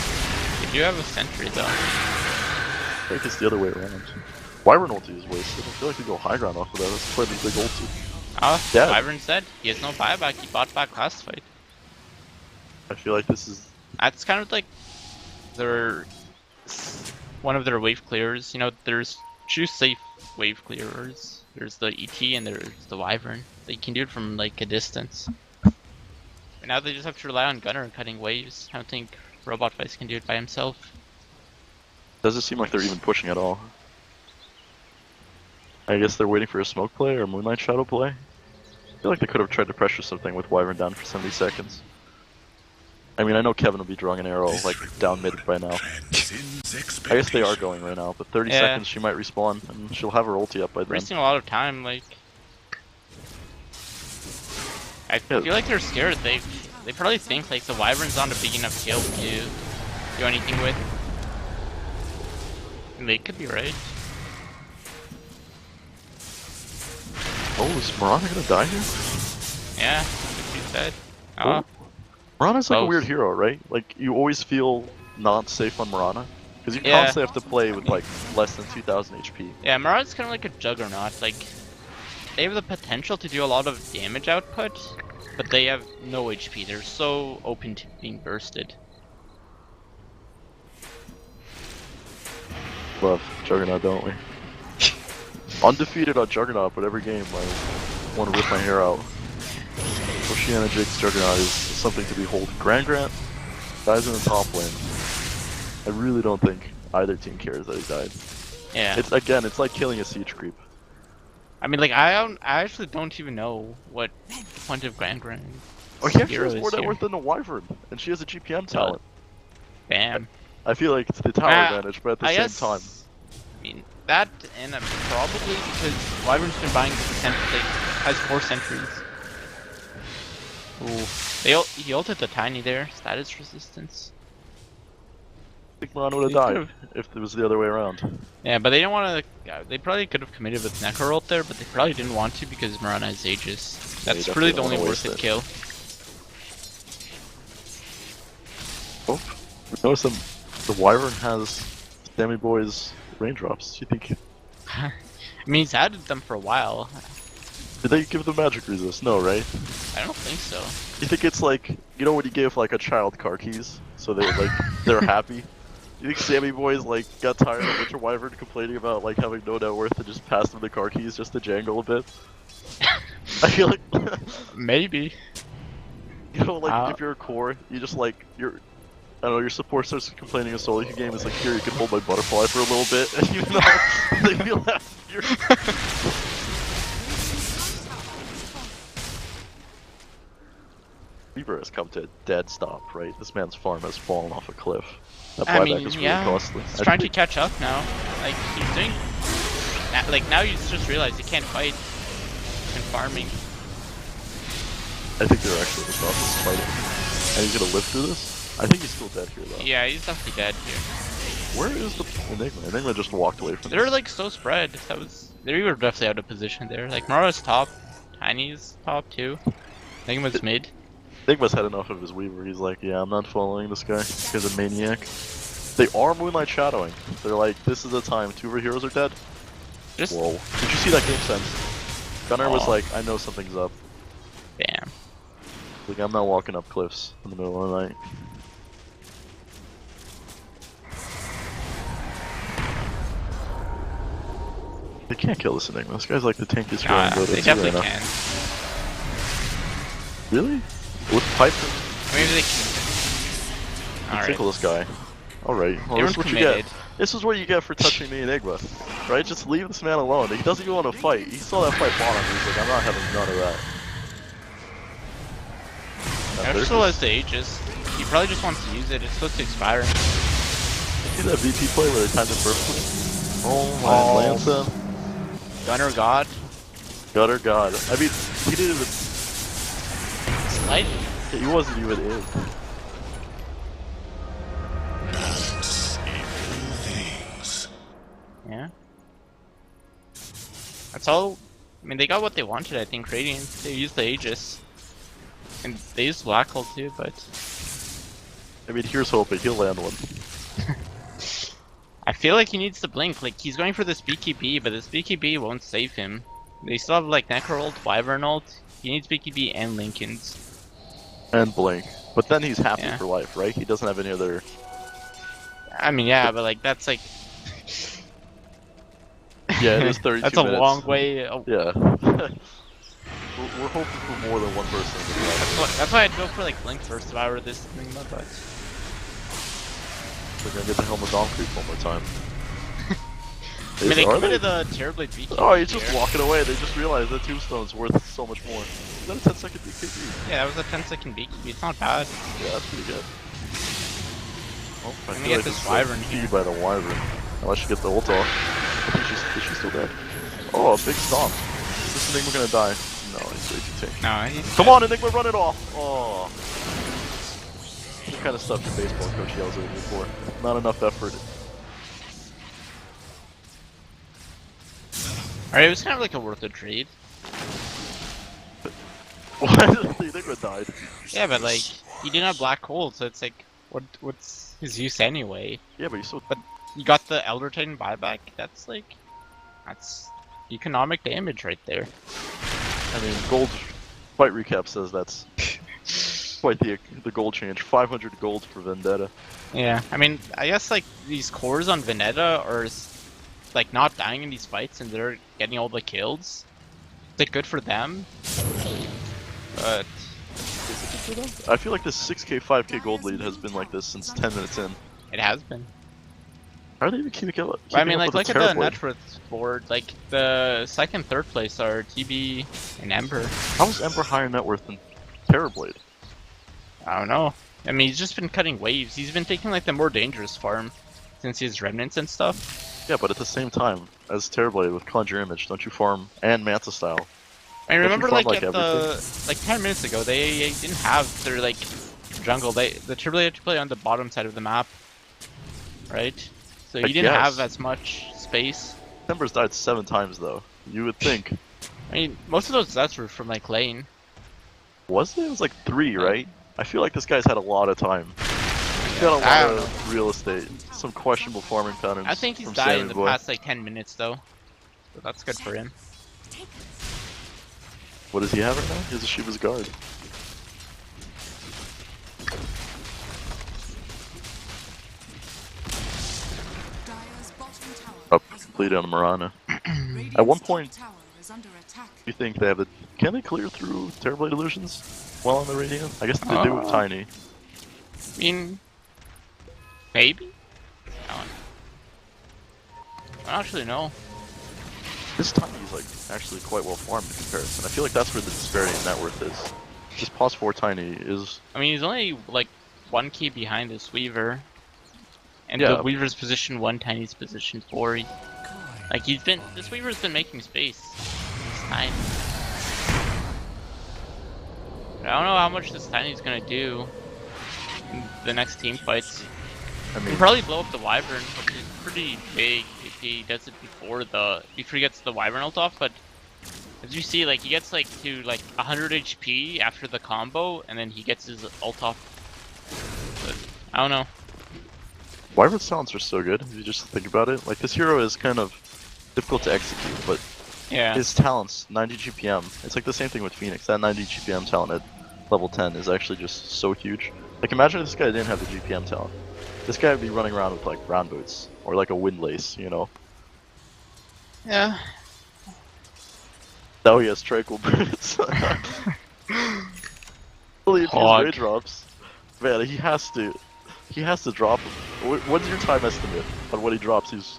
They do have a sentry though. I think it's the other way around. Wyvern ulti is wasted. I feel like they go high ground off of that. That's quite a big ulti. Ah, Dead. Wyvern said he has no buyback, he bought back last fight. I feel like this is... That's kind of like their one of their wave clearers. You know, there's two safe wave clearers. There's the ET and there's the Wyvern. They can do it from like a distance. But now they just have to rely on Gunner cutting waves. I don't think Robot Vice can do it by himself. Doesn't seem like they're even pushing at all. I guess they're waiting for a smoke play or Moonlight Shadow play. I feel like they could have tried to pressure something with Wyvern down for 70 seconds. I mean, I know Kevin will be drawing an arrow, like, down mid by now. I guess they are going right now, but 30 seconds she might respawn, and she'll have her ulti up by then. Wasting a lot of time, like... I feel like they're scared. They probably think like the Wyvern's not a big enough kill to do anything with. And they could be right. Oh, is Mirana gonna die here? Yeah, what you said. Oh. Oh, Mirana's like a weird Both. hero, right? Like, you always feel not safe on Mirana. Because you Yeah. constantly have to play with, like, less than 2000 HP. Yeah, Mirana's kind of like a juggernaut. Like, they have the potential to do a lot of damage output, but they have no HP. They're so open to being bursted. Love Juggernaut, don't we? Undefeated on Juggernaut, but every game I want to rip my hair out. Oceana Jake's Juggernaut is something to behold. Grant dies in the top lane. I really don't think either team cares that he died. Yeah. It's like killing a siege creep. I mean, like, I actually don't even know what the point of Grand Oh, he actually Hero has more is net here. worth than a Wyvern, and she has a GPM talent. Bam. I feel like it's the tower advantage, but at the I same guess, time. I mean, that, and probably because Wyvern's been buying has 4 sentries. Ooh. He ulted the Tiny there, status resistance. I think Moran would have died if it was the other way around. Yeah, but they didn't want to. They probably could have committed with Necro ult there, but they probably didn't want to because Mirana has Aegis. That's really the only worth it kill. Oh, notice the Wyvern has Sammy Boy's raindrops. Do you think? I mean, he's added them for a while. Did they give the magic resist? No, right? I don't think so. You think it's like, you know when you give like a child car keys, so they're happy? You think Sammy Boys like got tired of Winter Wyvern complaining about like having no net worth and just passed him the car keys just to jangle a bit? I feel like Maybe. you know, like if you're a core, you just like I don't know, your support starts complaining a solo queue game. It's like, here, you can hold my butterfly for a little bit, and even though they feel that you're Reaver has come to a dead stop, right? This man's farm has fallen off a cliff. That buyback is really costly. He's trying to catch up now. Like, he's doing... Like, now you just realize he can't fight in farming. I think they're actually just off this fighting. And he's gonna live through this? I think he's still dead here, though. Yeah, he's definitely dead here. Where is the Enigma? Enigma just walked away from They're, this. like, so spread. They were definitely out of position there. Like, Mara's top. Tiny's top, too. Enigma's mid. Enigma's had enough of his Weaver. He's like, yeah, I'm not following this guy. This guy's a maniac. They are Moonlight Shadowing. They're like, this is the time. 2 of our heroes are dead. Whoa. Did you see that game sense? Gunnar was like, I know something's up. Bam. Like, I'm not walking up cliffs in the middle of the night. They can't kill this Enigma. This guy's like the tankiest guy in Dota 2 they definitely right now. can. Really? With pipe? Maybe they can. Alright. Tickle this guy. Alright, well, this is what you get. This is what you get for touching the Enigma. Right? Just leave this man alone. He doesn't even want to fight. He saw that fight bottom. He's like, I'm not having none of that. He still has the Aegis. He probably just wants to use it. It's supposed to expire. See that VP play where they timed it perfectly? Oh my Lanza. Gunner God. Gutter God. I mean, he didn't even... Slight? He wasn't even in. Balance in all things. Yeah. That's all. I mean, they got what they wanted, I think, Radiant. They used the Aegis. And they used Black Hole too, but... I mean, here's hoping. He'll land one. I feel like he needs to blink. Like, he's going for this BKB, but this BKB won't save him. They still have, like, Necro ult, Wyvern ult. He needs BKB and Linken's. And Blink. But then he's happy for life, right? He doesn't have any other... I mean, yeah, but, like, that's, like... Yeah, it is 32 That's minutes. a long way. Yeah. We're hoping for more than one person. That's why I'd go for, like, Blink first if I were this thing, but... We're gonna get the Helm of Dawn creep one more time. I mean, they committed the Terrorblade BKB. Oh, he's just walking away. They just realized that Tombstone's worth so much more. Is that a 10-second BKB? Yeah, that was a 10-second BKB. It's not bad. Yeah, that's pretty good. Oh, I Let me feel get like this it's Wyvern like here. feed by the Wyvern. Oh, I should get the ult off. I think she's still dead. Oh, a big stomp. Is this Enigma gonna die? No, he's way too tanky. No, he's Come on, Enigma, run it off! Oh. The kind of stuff your baseball coach yells at you for. Not enough effort. Alright, it was kind of like a worth a trade. What? The Enigma died. Yeah, but like, he didn't have black hole, so it's like, what's his use anyway? Yeah, but you still. But you got the Elder Titan buyback. That's economic damage right there. I mean, gold. Fight recap says that's quite the gold change. 500 gold for Vendetta. Yeah, I mean, I guess like these cores on Vendetta are like not dying in these fights, and they're getting all the kills. It's like good for them, but I feel like this 6k, 5k gold lead has been like this since 10 minutes in. it has been. How are they even keeping up? I mean, like with look at the Terrorblade? net worth board. Like the second, third place are TB and Ember. How is Ember higher net worth than Terrorblade? I don't know. I mean, he's just been cutting waves. He's been taking like the more dangerous farm since he has remnants and stuff. Yeah, but at the same time, as Terrorblade with Conjure Image, don't you farm and Manta style? I remember farm, like like, at the 10 minutes ago, they didn't have their like jungle. The Turbo had to play on the bottom side of the map, right? So you didn't have as much space. Ember's died 7 times though. You would think. I mean, most of those deaths were from like lane. Was it? It was like 3, right? I feel like this guy's had a lot of time. He's got a I lot don't of real estate. Some questionable farming patterns. I think he's from died in Sammy the Boy. past like 10 minutes though. So that's good for him. What does he have right now? He has a Shiva's Guard. Dire's bottom tower Up has completed on Marana. Radiant's At one top point- tower is under attack. You think they have the? Can they clear through Terrorblade illusions while on the Radiant? I guess they do with Tiny. I mean, maybe? I don't actually know. This Tiny is like actually quite well farmed in comparison. I feel like that's where the disparity in net worth is. This pos 4 Tiny is. I mean, he's only like 1 key behind this Weaver. And Yeah. the Weaver's position 1, Tiny's position 4. Like this Weaver's been making space. It's Tiny. I don't know how much this Tiny's gonna do in the next team fights. I He mean, can probably blow up the Wyvern, which is pretty big if he does it before he gets the Wyvern ult off, but as you see, like he gets like to like 100 HP after the combo, and then he gets his ult off. But I don't know. Wyvern's talents are so good. If you just think about it, like this hero is kind of difficult to execute, but Yeah. his talents, 90 GPM. It's like the same thing with Phoenix. That 90 GPM talent at level 10 is actually just so huge. Like imagine if this guy didn't have the GPM talent. This guy would be running around with like round boots or like a windlace, you know. Yeah. Now he has tranquil boots. Well, if he has Hog. ray drops, man, he has to drop him. What's your time estimate on what he drops?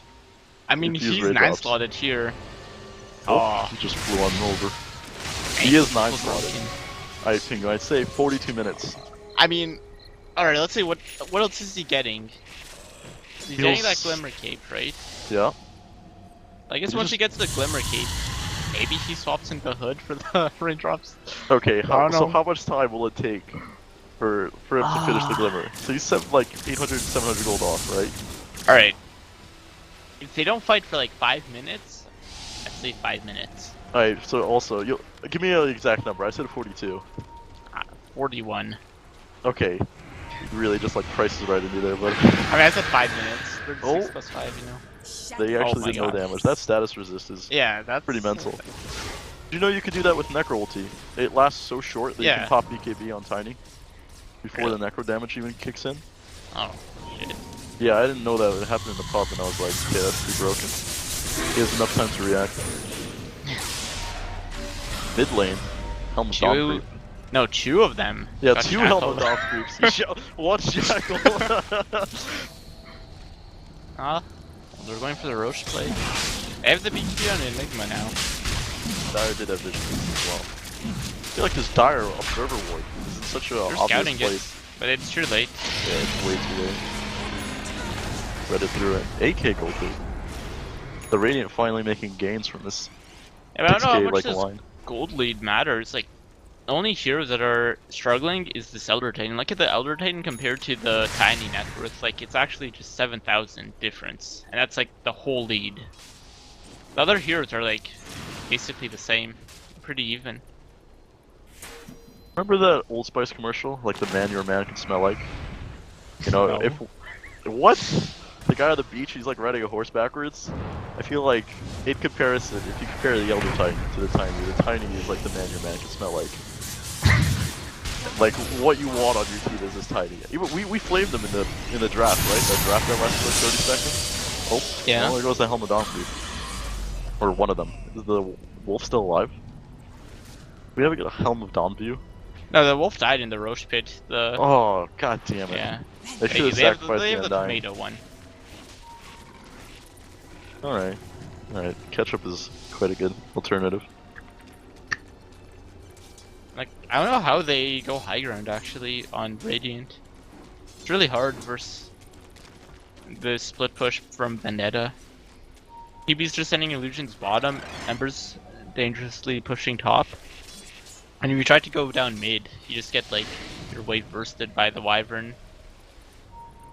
I mean, If he has he's ray 9 drops. slotted here. Oh, he just flew on over. He is 9 slotted. I think I'd say 42 minutes. I mean, alright, let's see what else is he getting? He's getting that He'll Glimmer Cape, right? Yeah. I guess He once just- he gets the Glimmer Cape, maybe he swaps into Hood for the raindrops. Okay, don't so know. how much time will it take for him to finish the glimmer? So he's set like 800, 700 gold off, right? Alright. If they don't fight for like 5 minutes, I'd say 5 minutes. Alright, so also, give me an exact number. I said 42. 41. Okay. You really just like prices right into there, but I mean, I said 5 minutes. 36 Oh. plus 5, you know. they actually my did no God. damage. That status resist is Yeah, that's pretty mental. Do you know you could do that with Necro ulti? It lasts so short that you Yeah. can pop BKB on Tiny before Really? the Necro damage even kicks in. Oh, shit. Yeah, I didn't know that would happen in the pop, and I was like, okay, that's pretty broken. He has enough time to react. Mid lane, Helm of Dawn Two. creep. No, 2 of them. Yeah, got 2 Helm of shackled. Dawn creeps. One Jackal. Ah, they're going for the Roche play. I have the BQ on Enigma now. Dire did have vision as well. I feel like this Dire Observer Ward is in such a They're obvious scouting place. it, but it's too late. Yeah, it's way too late. Read it through it. 8k gold lead. The Radiant finally making gains from this Yeah, but I don't know how 6k much like this line. gold lead matters. Like, the only heroes that are struggling is this Elder Titan. Look at the Elder Titan compared to the Tiny net worth. Like, it's actually just 7,000 difference. And that's like the whole lead. The other heroes are like basically the same. Pretty even. Remember that Old Spice commercial? Like the man your man can smell like? You know, No. if... What? The guy on the beach, he's like riding a horse backwards. I feel like, in comparison, if you compare the Elder Titan to the Tiny is like the man your man can smell like. Like, what you want on your team is this Tiny. Even, we flamed them in the draft, right? That draft that lasted like 30 seconds? Oh, Yeah. well, there goes the Helm of Donkey. Or one of them. Is the wolf still alive? We haven't got a Helm of Dawn view. No, the wolf died in the Roche pit. The Oh, god damn it. yeah. They should have They have sacrificed the the Undying. tomato one. Alright. Alright. Ketchup is quite a good alternative. Like, I don't know how they go high ground actually on Radiant. It's really hard versus the split push from Vendetta. TB's just sending illusions bottom, Ember's dangerously pushing top. And if you try to go down mid, you just get like your wave bursted by the Wyvern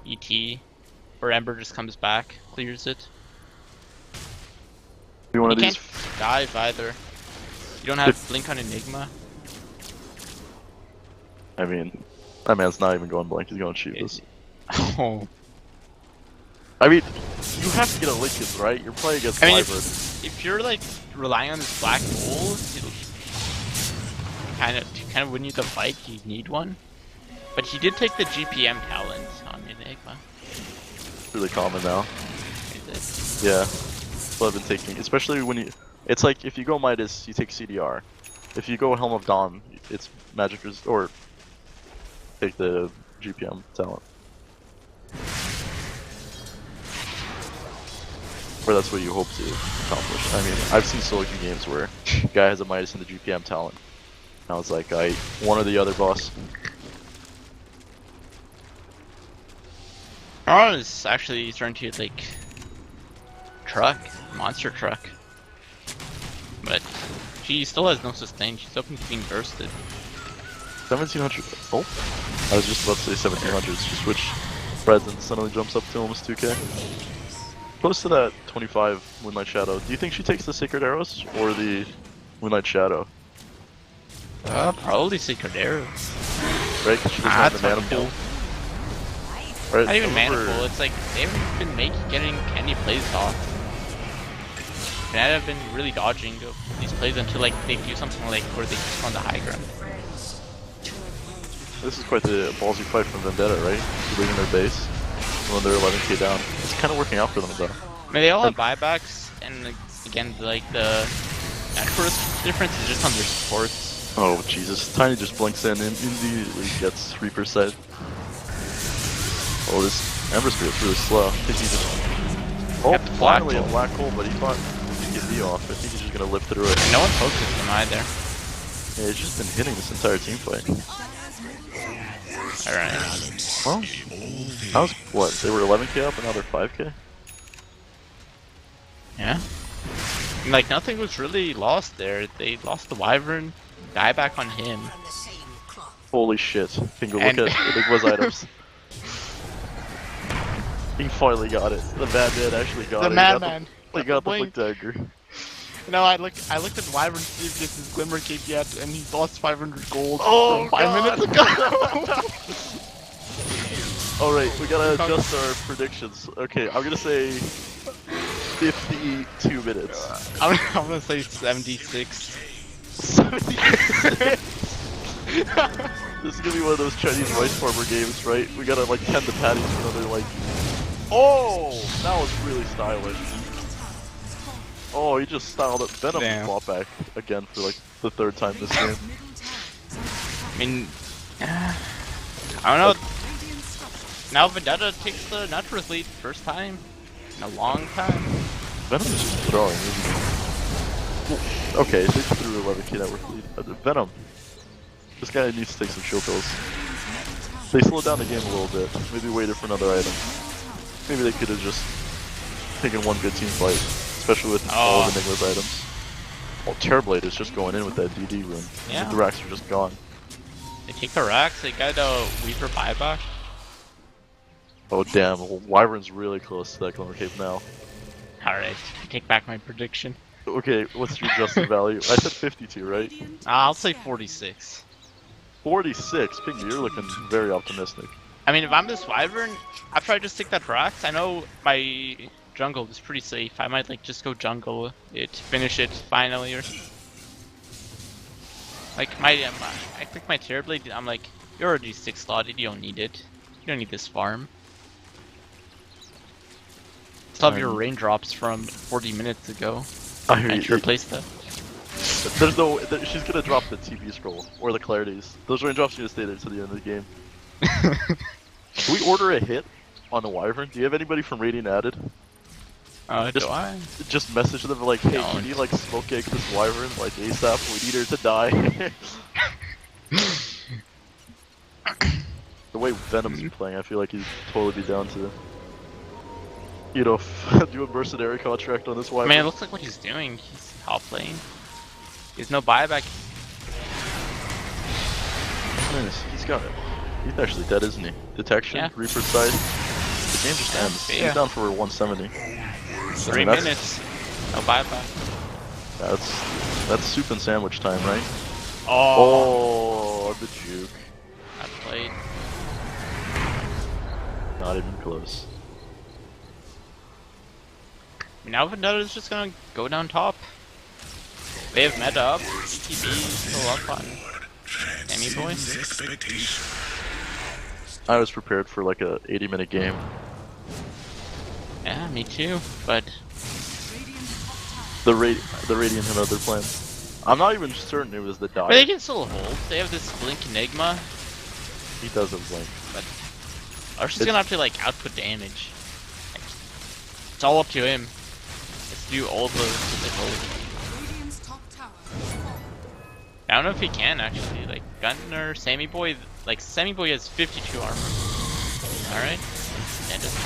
ET, or Ember just comes back, clears it. Be one You of these. can't dive either. You don't have Blink on Enigma. I mean, that man's not even going blank, he's going Chivas. Oh. I mean, you have to get a Lincoln, right? You're playing against I mean, Wyvern. if you're like relying on this black hole, it'll kind of win you the fight. You need one, but he did take the GPM talent on Enigma. Really common now. He did. Yeah. Well, I've been taking, especially when you. It's like if you go Midas, you take CDR. If you go Helm of Dawn, it's Magic or take the GPM talent. Or that's what you hope to accomplish. I mean, I've seen solo queue games where a guy has a Midas and the GPM talent. And I was like, one or the other, boss. Ron is actually starting to like truck, monster truck, but she still has no sustain. She's open to being bursted. 1700. Oh, I was just about to say 1700. She switched spreads and suddenly jumps up to almost 2k. Close to that 25 Moonlight Shadow. Do you think she takes the Sacred Arrows or the Moonlight Shadow? Probably Secret Arrows. Right? 'Cause she doesn't have the mana fucking pool. dope. Right? Not even I mana remember- pool. It's like they haven't been getting any plays off. Vendetta have been really dodging these plays until like they do something like where they just on the high ground. This is quite the ballsy fight from Vendetta, right? Leaving their base when they're 11k down. It's kind of working out for them though. I mean, they all have buybacks, and like, again, like the accuracy difference is just on their supports. Oh Jesus! Tiny just blinks in and immediately gets 3%. Oh, this Ember Spirit's really slow. I think he just. Oh, Kept the black finally a hole. black hole, but he thought he could get me off. I think he's just gonna live through it. And no one focuses him either. Yeah, he's just been hitting this entire team fight. Alright. Well, that was what? They were 11k up and now they're 5k? Yeah. And, like, nothing was really lost there. They lost the Wyvern, guy back on him. Holy shit. Can go look And- at Enigma's items. He finally got it. The madman actually got The it. He madman. He got the Blink. Blink Dagger. No, I looked at Wyvern to see if this is Glimmer Cape yet, and he lost 500 gold Oh, from 5 God. minutes ago. Alright, we gotta adjust our predictions. Okay, I'm gonna say 52 minutes. I'm gonna say 76. This is gonna be one of those Chinese rice farmer games, right? We gotta like tend the patties for another like. Oh, that was really stylish. Oh, he just styled it. Venom Damn. fought back again for like the 3rd time this game. I mean, I don't know. Now Vendetta takes the Naturalist lead first time in a long time. Venom is just throwing. Okay, they threw 11k network lead. Venom. This guy needs to take some chill pills. They slowed down the game a little bit. Maybe waited for another item. Maybe they could have just taken one good team fight, especially with all of Enigma's items. Oh, Terrorblade is just going in with that DD rune. Yeah. The racks are just gone. They take the racks, they got a Weaver buyback. Oh damn, Wyvern's really close to that Glimmer Cape now. Alright, I take back my prediction. Okay, what's your adjusted value? I said 52, right? I'll say 46. 46. Piggy, you're looking very optimistic. I mean, if I'm this Wyvern, after I just stick that Rax, I know my jungle is pretty safe. I might like just go jungle it, finish it finally, or like I click my Terrorblade. I'm like, you're already 6 slotted. You don't need it. You don't need this farm. Still have your raindrops from 40 minutes ago. I hear I you. should replace that. There's no. She's gonna drop the TP scroll or the clarities. Those raindrops are gonna stay there to the end of the game. Can we order a hit on the Wyvern? Do you have anybody from Radiant added? Do I? Just message them like, hey, Don't. can you like smoke egg this Wyvern like ASAP? We need her to die. The way Venom's playing, I feel like he'd totally be down to, you know, do a mercenary contract on this Wyvern. Man, it looks like what he's doing. He's top lane. There's no buyback. Nice. He's got it. He's actually dead, isn't he? Detection, Yeah. Reaper's side. The game just ends. Yeah. He's down for 170. 3 minutes. No buyback. That's soup and sandwich time, right? Oh, Oh, the juke. I played. Not even close. Now Vendetta's just gonna go down top. They have meta up. ETB still up on Sammy Boy. I was prepared for like a 80-minute game. Yeah, me too. But The Radiant had other plans. I'm not even certain it was the die. they can still hold. They have this Blink Enigma. He does have Blink. But Arsha's gonna have to like output damage. Like, it's all up to him. Let's do all the physical. Radiant's top tower is falling. I don't know if he can actually. Like Gunner, Sammy Boy. Like Sammy Boy has 52 armor. All right. And just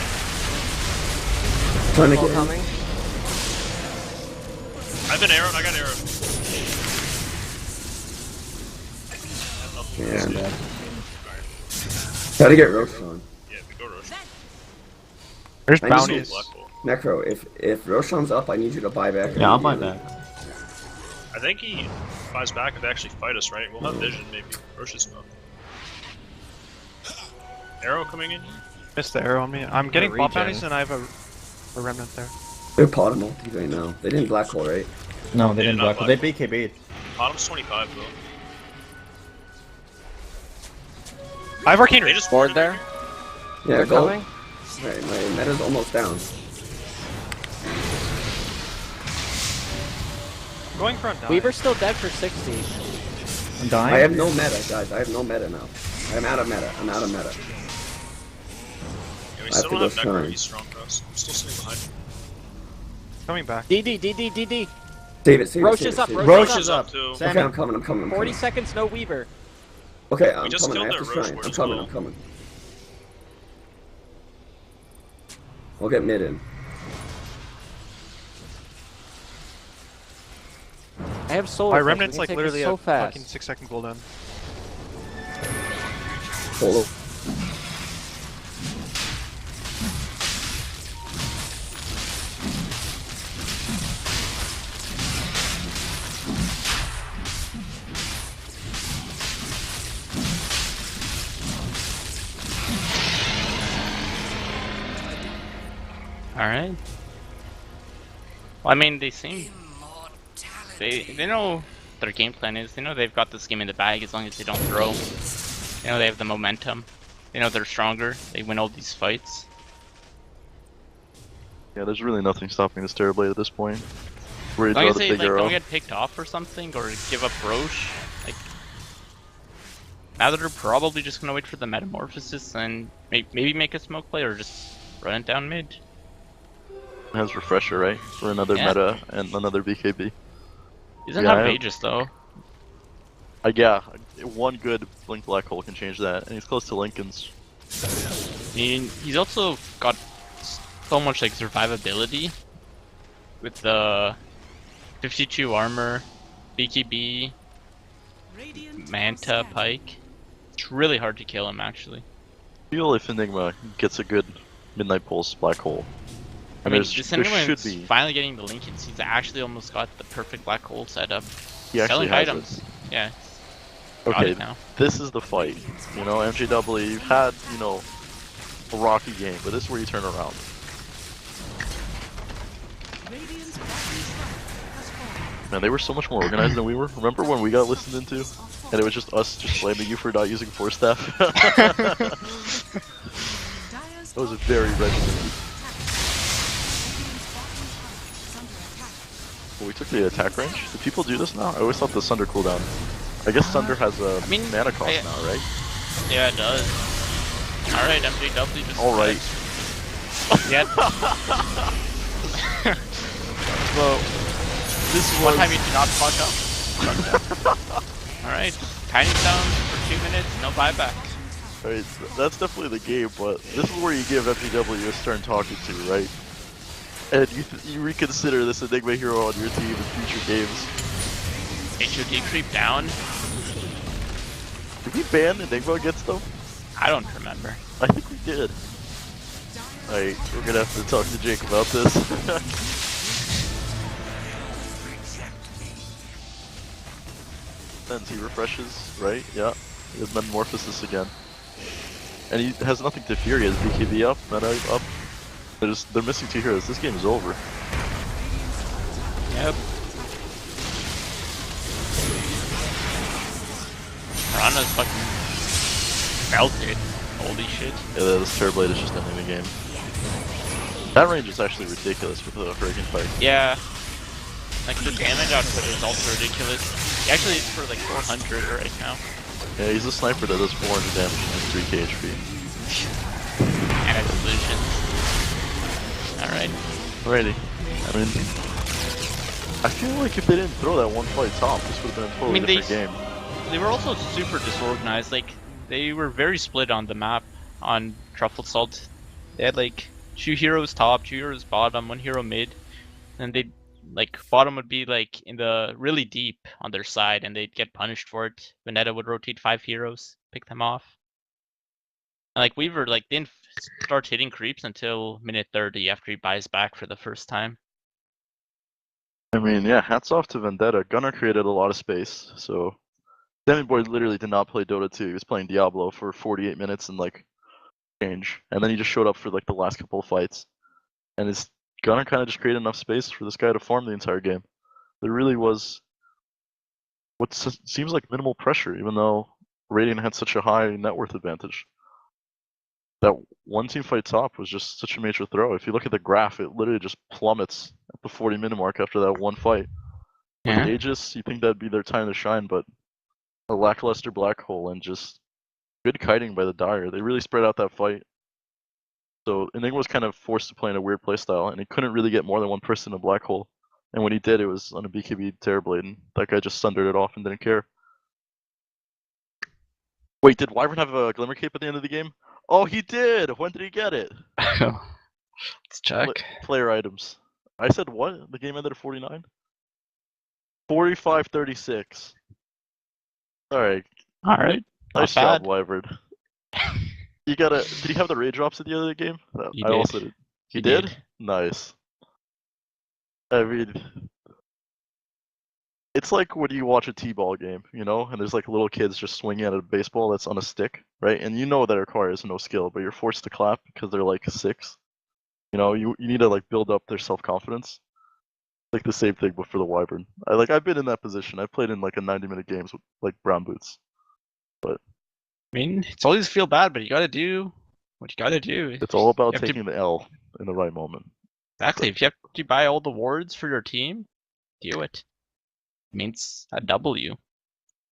Trying to get Coming. I've been arrowed, I got arrowed. Yeah, I'm bad. Gotta get Roshan. Yeah, we go Rosh. There's I bounties. Black Hole. Necro, if Roshan's up, I need you to buy back. Yeah, I'll buy immediately. back. I think he buys back if they actually fight us, right? We'll have vision, maybe. Rosh is not. Arrow coming in? Missed the arrow on me. I'm getting regen. bot bounties and I have a remnant there. They're pot multi right now. They didn't black hole, right? No, they Yeah, didn't not block. They black. BKB'd. Bottom's 25 though. I have arcane They reach. just Board there. Yeah, They're go. coming. Right, my meta's almost down. I'm going for undying. Weaver's still dead for 60. I'm dying. I have no meta, guys. I have no meta now. I'm out of meta. I'm out of meta. Yeah, we I still have don't to have go Necro, shrine. he's strong for us. I'm still sitting behind him. Coming back. DD, DD, DD. Save it, save Roche it, is save up, it. Save it. Roche Rosh is is up too. Okay, I'm coming, I'm coming, I'm 40 coming. seconds, no Weaver. Okay, I'm just coming. I killed have to their Roche shrine. ward I'm as coming, well. I'm coming. I'll get mid in. I have solar. My Flash, we remnant's can like take literally this so a fast. fucking 6-second cooldown. Solo. Alright. Well, I mean, they seem... They know their game plan is. They know they've got this game in the bag as long as they don't throw. They know they have the momentum. They know they're stronger. They win all these fights. Yeah, there's really nothing stopping this Terrorblade at this point. Worried As long about as the they big like, arrow. don't get picked off or something, or give up Roche. Like, now they're probably just gonna wait for the Metamorphosis and maybe make a smoke play or just run it down mid. Has Refresher, right? For another Yeah. meta and another BKB. He doesn't Yeah, have I- Aegis though. Yeah, one good Blink Black Hole can change that, and he's close to Lincoln's. He's also got so much like survivability with the 52 armor, BKB, Radiant Manta, standing. Pike. It's really hard to kill him actually. I feel if Enigma gets a good Midnight Pulse Black Hole. I And mean, there this should Enigma's be. finally getting the Lincolns. He's actually almost got the perfect black hole setup. He actually Selling has items. it. Yeah. Got Okay, it now. this is the fight. You know, MJW, you've had, you know, a rocky game, but this is where you turn around. Radiant's bottom tower has fallen. Man, they were so much more organized than we were. Remember when we got listened into? And it was just us just blaming you for not using Force Staff? That Dire's was top very tower regimented. Radiant's bottom tower is under attack. Well, we took the attack range. Do people do this now? I always thought the Sunder cooldown. I guess Sunder has a mean, mana cost now, right? Yeah, it does. Alright, MJW just. Alright. Yeah. Well, this One was... time you did not fuck up. Alright, tiny down for 2 minutes, no buyback. Right, that's definitely the game, but this is where you give MPW a stern talking to, right? And you reconsider this Enigma hero on your team in future games. HOD creep down? Did we ban Enigma against them? I don't remember. I think we did. Alright, we're gonna have to talk to Jake about this. Then he refreshes, right? Yeah. He has Metamorphosis again. And he has nothing to fear, he has BKB up, Meta up. They're missing 2 heroes, this game is over. Yep. Piranha's fucking melted. Holy shit. Yeah, this Terrorblade is just ending the game. That range is actually ridiculous with the Hurricane Pike. Yeah. Like the damage output is also ridiculous. Actually, it's for like 400 right now. Yeah, he's a sniper that does 400 damage and 3k HP. And it's illusions. Alright. Alrighty. I mean, I feel like if they didn't throw that one fight top, this would have been a totally different game. They were also super disorganized. Like, they were very split on the map on Truffle Salt. They had like 2 heroes top, 2 heroes bottom, 1 hero mid, and they'd like bottom would be like in the really deep on their side, and they'd get punished for it. Vendetta would rotate 5 heroes, pick them off. And like Weaver like didn't start hitting creeps until minute 30 after he buys back for the first time. I mean, yeah, hats off to Vendetta. Gunnar created a lot of space, so Demi Boy literally did not play Dota 2. He was playing Diablo for 48 minutes and like change, and then he just showed up for like the last couple of fights, and his Gunnar kind of just created enough space for this guy to farm the entire game. There really was what seems like minimal pressure, even though Radiant had such a high net worth advantage. That one team fight top was just such a major throw. If you look at the graph, it literally just plummets at the 40-minute mark after that one fight. Yeah. With Aegis, you think that'd be their time to shine, but a lackluster black hole and just good kiting by the Dire. They really spread out that fight. So Enigma was kind of forced to play in a weird playstyle, and he couldn't really get more than one person in a black hole. And when he did, it was on a BKB Terrorblade, and that guy just sundered it off and didn't care. Wait, did Wyvern have a Glimmer Cape at the end of the game? Oh, he did! When did he get it? Let's check. Player items. I said what? The game ended at 49? 45-36. Alright. Alright. Nice Not job, bad. Wyvern. You gotta. Did he have the raid drops at the end of the game? He I did. also did. He He did? did. Nice. I mean, it's like when you watch a t-ball game, you know, and there's like little kids just swinging at a baseball that's on a stick, right? And you know that it requires no skill, but you're forced to clap because they're like 6. You know, you need to like build up their self-confidence. Like the same thing, but for the Wyvern. I've been in that position. I played in like a 90-minute games with like brown boots. But I mean, it's always feel bad, but you gotta do what you gotta do. it's all about You have to- taking the L in the right moment. Exactly. If you have to buy all the wards for your team, do it. It means a W.